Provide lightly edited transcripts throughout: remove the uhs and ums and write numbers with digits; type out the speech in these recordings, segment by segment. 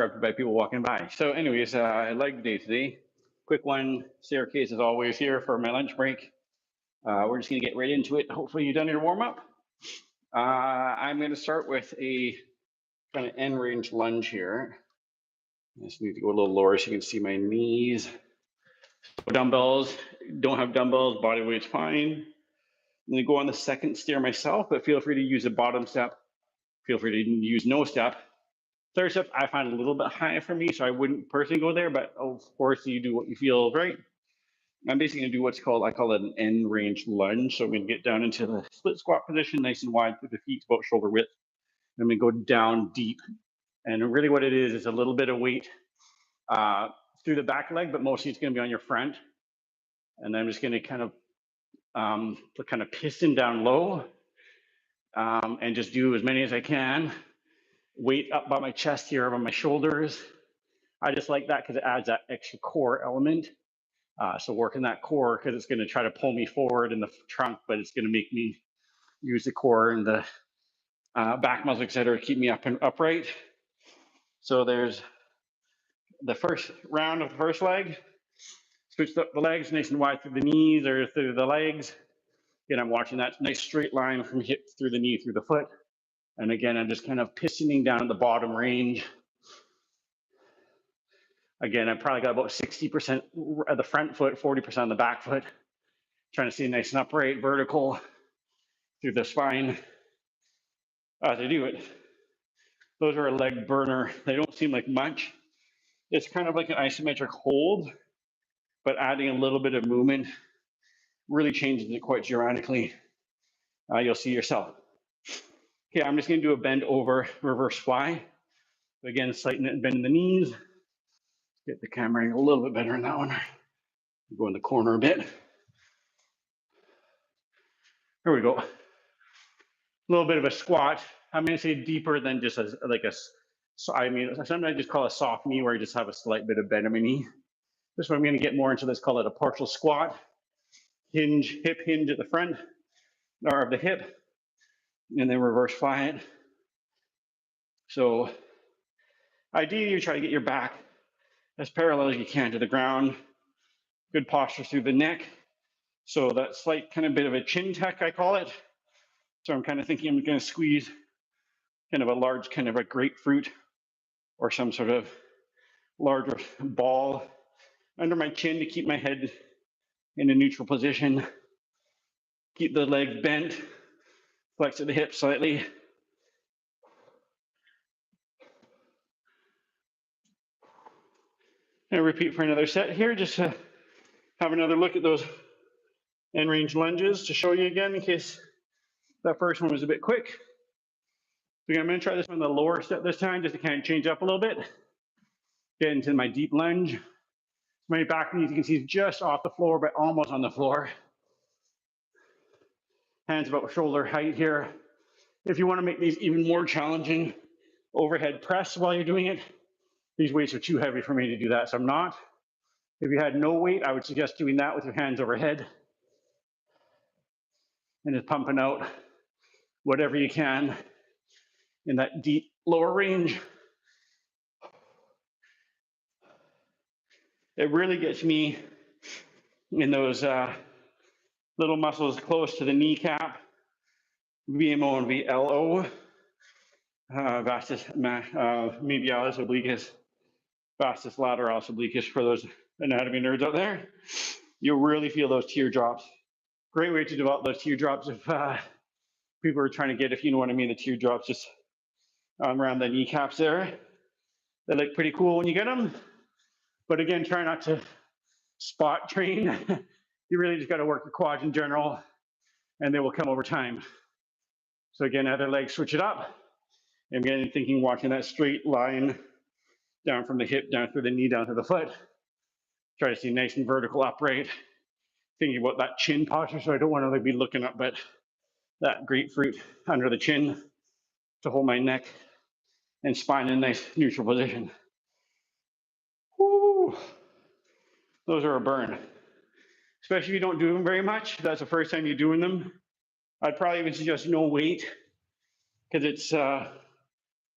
interrupted by people walking by. So anyways, leg day today. Quick one, staircase is always here for my lunch break. We're just gonna get right into it. Hopefully you've done your warm up. I'm gonna start with a kind of end range lunge here. I just need to go a little lower so you can see my knees. Dumbbells, don't have dumbbells, body weight's fine. I'm gonna go on the second stair myself, but feel free to use a bottom step. Feel free to use no step. Third step, I find a little bit high for me, so I wouldn't personally go there, but of course you do what you feel right. I'm basically gonna do what's called, I call it an end range lunge. So I'm gonna get down into the split squat position, nice and wide with the feet about shoulder width. I'm gonna go down deep. And really what it is a little bit of weight through the back leg, but mostly it's gonna be on your front. And I'm just gonna kind of piston down low and just do as many as I can. Weight up by my chest here, by my shoulders. I just like that because it adds that extra core element. So working that core because it's going to try to pull me forward in the trunk, but it's going to make me use the core and the back muscles, etc., to keep me up and upright. So there's the first round of the first leg. Switched up the legs nice and wide through the knees or through the legs. Again, I'm watching that nice straight line from hip through the knee through the foot. And again, I'm just kind of pistoning down at the bottom range. Again, I've probably got about 60% of the front foot, 40% on the back foot. Trying to stay nice and upright, vertical through the spine as I do it. Those are a leg burner. They don't seem like much. It's kind of like an isometric hold, but adding a little bit of movement really changes it quite dramatically. You'll see yourself. Okay, I'm just gonna do a bend over reverse fly. Again, slight bend in the knees. Get the camera angle a little bit better in that one. Go in the corner a bit. There we go. A little bit of a squat. I'm going to say deeper than just sometimes I just call a soft knee where I just have a slight bit of bend in my knee. This one I'm going to get more into this, call it a partial squat. Hinge, hip hinge at the front or of the hip, and then reverse fly it. So ideally you try to get your back as parallel as you can to the ground. Good posture through the neck. So that slight kind of bit of a chin tuck, I call it. So I'm kind of thinking I'm going to squeeze kind of a large, kind of a grapefruit or some sort of larger ball under my chin to keep my head in a neutral position. Keep the legs bent, flex at the hips slightly. And repeat for another set here, just to have another look at those end range lunges to show you again in case that first one was a bit quick. So I'm going to try this on the lower step this time just to kind of change up a little bit. Get into my deep lunge. My back knee, you can see, is just off the floor, but almost on the floor. Hands about shoulder height here. If you want to make these even more challenging, overhead press while you're doing it. These weights are too heavy for me to do that, so I'm not. If you had no weight, I would suggest doing that with your hands overhead. And just pumping out whatever you can in that deep lower range. It really gets me in those little muscles close to the kneecap, VMO and VLO, vastus medialis obliquus, vastus lateralis obliquus for those anatomy nerds out there. You'll really feel those teardrops. Great way to develop those teardrops if people are trying to get, if you know what I mean, the teardrops just around the kneecaps there. They look pretty cool when you get them. But again, try not to spot train. You really just got to work the quads in general, and they will come over time. So again, other leg, switch it up. And again, thinking, watching that straight line down from the hip, down through the knee, down to the foot. Try to stay nice and vertical, upright. Thinking about that chin posture, so I don't want to be looking up, but that grapefruit under the chin to hold my neck and spine in a nice neutral position. Woo. Those are a burn. Especially if you don't do them very much. If that's the first time you're doing them. I'd probably even suggest no weight because it's a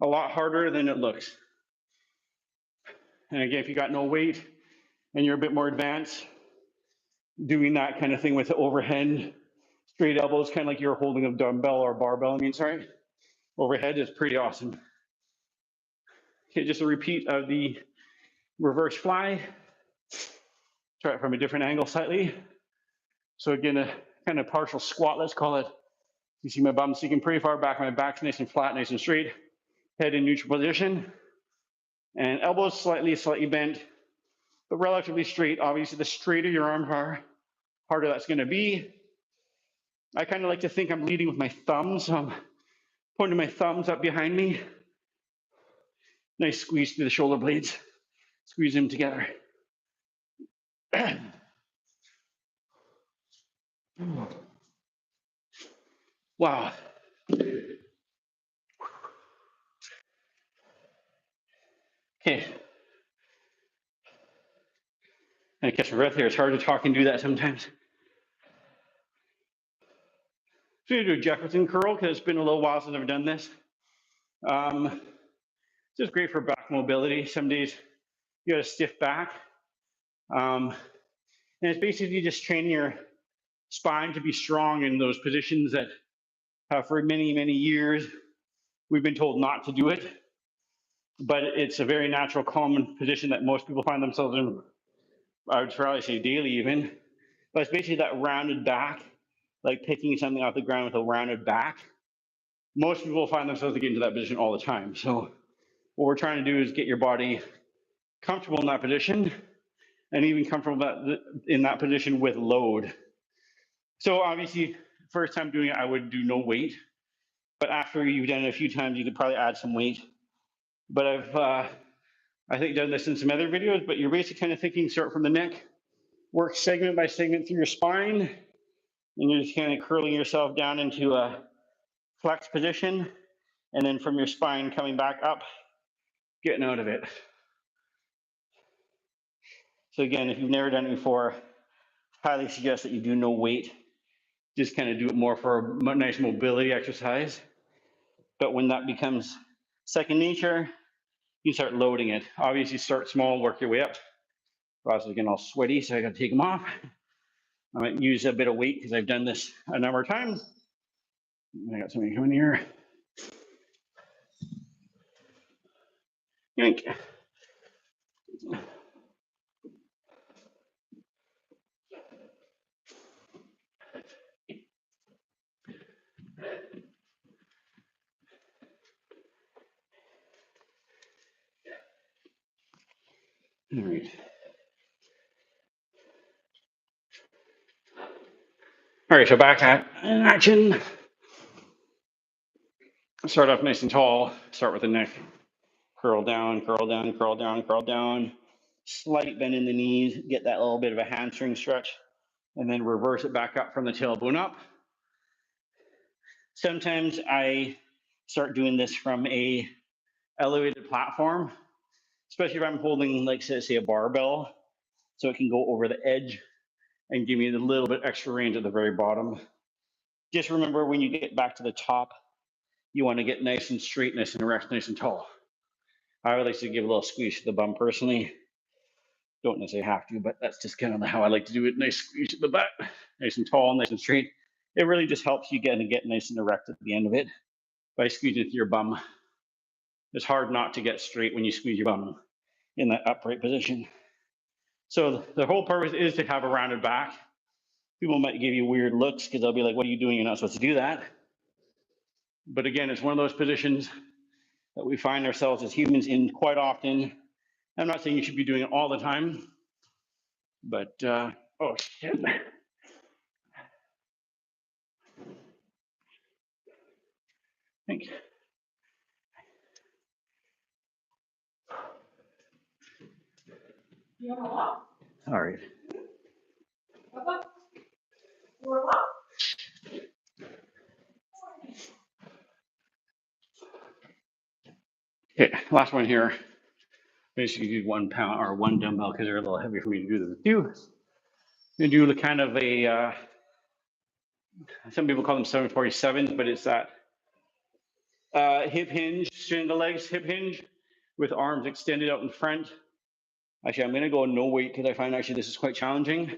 lot harder than it looks. And again, if you got no weight and you're a bit more advanced, doing that kind of thing with the overhead straight elbows, kind of like you're holding a dumbbell or barbell, overhead is pretty awesome. Okay, just a repeat of the reverse fly. Try it from a different angle slightly. So again, a kind of partial squat, let's call it. You see my bum sticking pretty far back, my back's nice and flat, nice and straight. Head in neutral position. And elbows slightly bent, but relatively straight. Obviously, the straighter your arms are, harder that's gonna be. I kind of like to think I'm leading with my thumbs, so I'm pointing my thumbs up behind me. Nice squeeze through the shoulder blades. Squeeze them together. Wow. Okay. I catch my breath here. It's hard to talk and do that sometimes. So you do a Jefferson curl because it's been a little while since I've done this. Just great for back mobility. Some days you got a stiff back. And it's basically just training your spine to be strong in those positions that for many, many years we've been told not to do it. But it's a very natural, common position that most people find themselves in. I would probably say daily even. But it's basically that rounded back, like picking something off the ground with a rounded back. Most people find themselves to get into that position all the time. So what we're trying to do is get your body comfortable in that position and even comfortable in that position with load. So obviously, first time doing it, I would do no weight. But after you've done it a few times, you could probably add some weight. But I've, I think, done this in some other videos, but you're basically kind of thinking, start from the neck, work segment by segment through your spine, and you're just kind of curling yourself down into a flex position, and then from your spine coming back up, getting out of it. So again, if you've never done it before, highly suggest that you do no weight. Just kind of do it more for a nice mobility exercise. But when that becomes second nature, you start loading it. Obviously, start small, work your way up. Ross is getting all sweaty, so I got to take them off. I might use a bit of weight because I've done this a number of times. I got somebody coming here. Yank. All right. All right, so back at action. Start off nice and tall. Start with the neck. Curl down, curl down, curl down, curl down. Slight bend in the knees. Get that little bit of a hamstring stretch. And then reverse it back up from the tailbone up. Sometimes I start doing this from a elevated platform, especially if I'm holding, like, say a barbell, so it can go over the edge and give me a little bit extra range at the very bottom. Just remember, when you get back to the top, you want to get nice and straight, nice and erect, nice and tall. I would like to give a little squeeze to the bum personally. Don't necessarily have to, but that's just kind of how I like to do it. Nice squeeze to the butt, nice and tall, nice and straight. It really just helps you get nice and erect at the end of it by squeezing with your bum. It's hard not to get straight when you squeeze your bum in that upright position. So the whole purpose is to have a rounded back. People might give you weird looks because they'll be like, what are you doing? You're not supposed to do that. But again, it's one of those positions that we find ourselves as humans in quite often. I'm not saying you should be doing it all the time, but oh shit. Thank you. All right. Okay, last one here. Basically, do 1 pound or one dumbbell because they're a little heavy for me to do this. I'm gonna do kind of a, some people call them 747s, but it's that hip hinge, straighten the legs, hip hinge with arms extended out in front. Actually, I'm going to go no weight because I find actually this is quite challenging.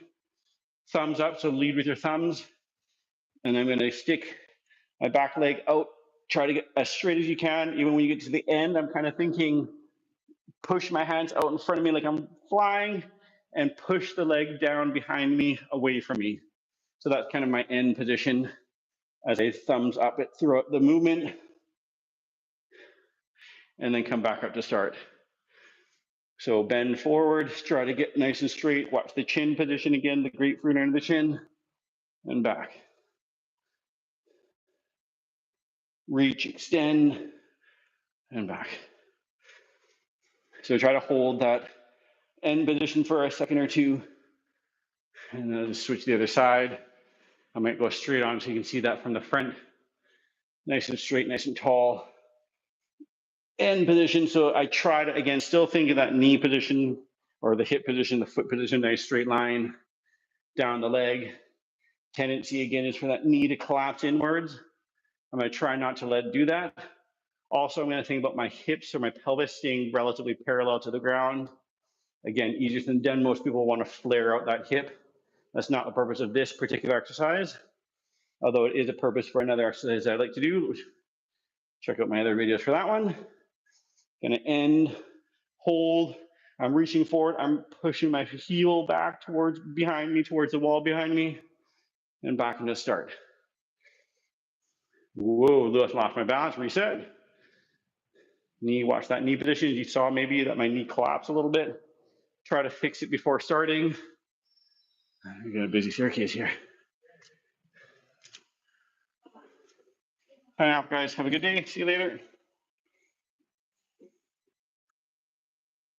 Thumbs up, so lead with your thumbs. And I'm going to stick my back leg out, try to get as straight as you can. Even when you get to the end, I'm kind of thinking, push my hands out in front of me like I'm flying and push the leg down behind me, away from me. So that's kind of my end position as I thumbs up it throughout the movement and then come back up to start. So bend forward, try to get nice and straight. Watch the chin position again, the grapefruit under the chin, and back. Reach, extend, and back. So try to hold that end position for a second or two, and then just switch to the other side. I might go straight on so you can see that from the front. Nice and straight, nice and tall. End position, so I try to, again, still think of that knee position or the hip position, the foot position, nice straight line down the leg. Tendency, again, is for that knee to collapse inwards. I'm going to try not to let it do that. Also, I'm going to think about my hips or my pelvis staying relatively parallel to the ground. Again, easier than done. Most people want to flare out that hip. That's not the purpose of this particular exercise, although it is a purpose for another exercise I like to do. Check out my other videos for that one. Going to end, hold. I'm reaching forward. I'm pushing my heel back towards behind me, towards the wall behind me, and back into start. Whoa, lost my balance, reset. Knee, watch that knee position. You saw maybe that my knee collapsed a little bit. Try to fix it before starting. We got a busy staircase here. Bye now, guys. Have a good day. See you later.